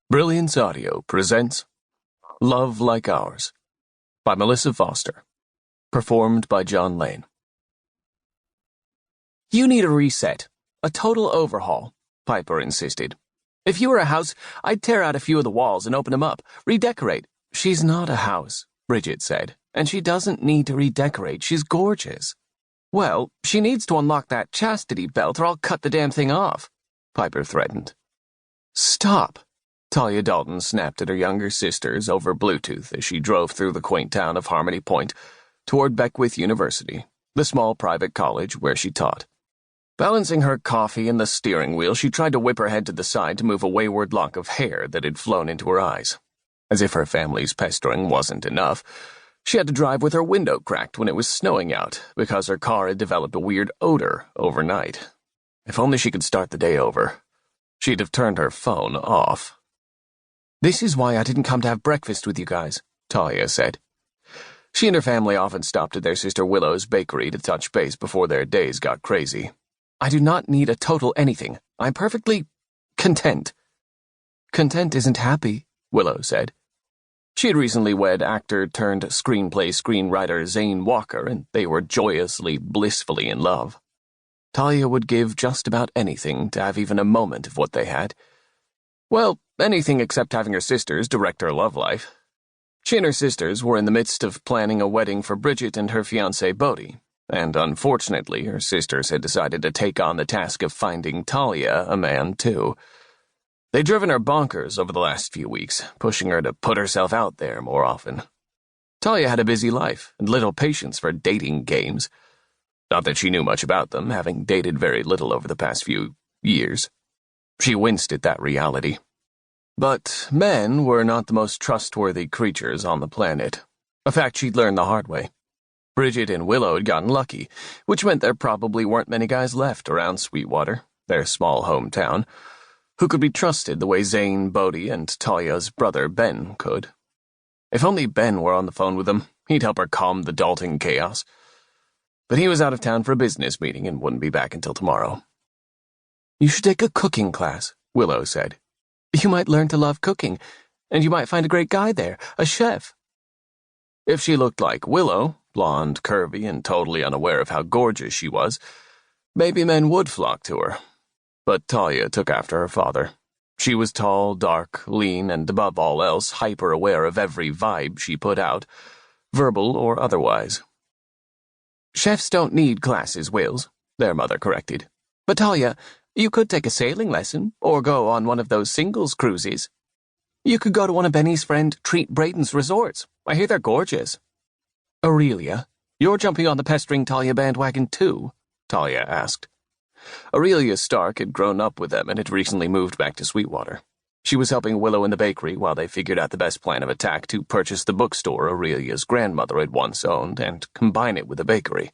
Brilliance Audio presents Love Like Ours by Melissa Foster, performed by John Lane. You need a reset, a total overhaul, Piper insisted. If you were a house, I'd tear out a few of the walls and open them up, redecorate. She's not a house, Bridget said, and she doesn't need to redecorate. She's gorgeous. Well, she needs to unlock that chastity belt or I'll cut the damn thing off, Piper threatened. Stop. Talia Dalton snapped at her younger sisters over Bluetooth as she drove through the quaint town of Harmony Point toward Beckwith University, the small private college where she taught. Balancing her coffee in the steering wheel, she tried to whip her head to the side to move a wayward lock of hair that had flown into her eyes. As if her family's pestering wasn't enough, she had to drive with her window cracked when it was snowing out because her car had developed a weird odor overnight. If only she could start the day over. She'd have turned her phone off. This is why I didn't come to have breakfast with you guys, Talia said. She and her family often stopped at their sister Willow's bakery to touch base before their days got crazy. I do not need a total anything. I'm perfectly content. Content isn't happy, Willow said. She had recently wed actor-turned-screenplay-screenwriter Zane Walker, and they were joyously, blissfully in love. Talia would give just about anything to have even a moment of what they had. Well, anything except having her sisters direct her love life. She and her sisters were in the midst of planning a wedding for Bridget and her fiancé Bodhi, and unfortunately her sisters had decided to take on the task of finding Talia a man too. They'd driven her bonkers over the last few weeks, pushing her to put herself out there more often. Talia had a busy life and little patience for dating games. Not that she knew much about them, having dated very little over the past few years. She winced at that reality. But men were not the most trustworthy creatures on the planet, a fact she'd learned the hard way. Bridget and Willow had gotten lucky, which meant there probably weren't many guys left around Sweetwater, their small hometown, who could be trusted the way Zane, Bodhi, and Talia's brother Ben could. If only Ben were on the phone with them, he'd help her calm the Dalton chaos. But he was out of town for a business meeting and wouldn't be back until tomorrow. You should take a cooking class, Willow said. You might learn to love cooking, and you might find a great guy there, a chef. If she looked like Willow, blonde, curvy, and totally unaware of how gorgeous she was, maybe men would flock to her. But Talia took after her father. She was tall, dark, lean, and above all else hyper-aware of every vibe she put out, verbal or otherwise. Chefs don't need classes, Wills, their mother corrected. But Talia, you could take a sailing lesson, or go on one of those singles cruises. You could go to one of Benny's friend Treat Braden's resorts. I hear they're gorgeous. Aurelia, you're jumping on the pestering Talia bandwagon too? Talia asked. Aurelia Stark had grown up with them and had recently moved back to Sweetwater. She was helping Willow in the bakery while they figured out the best plan of attack to purchase the bookstore Aurelia's grandmother had once owned and combine it with a bakery.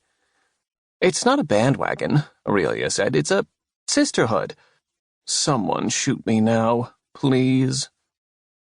It's not a bandwagon, Aurelia said. It's a sisterhood. Someone shoot me now, please.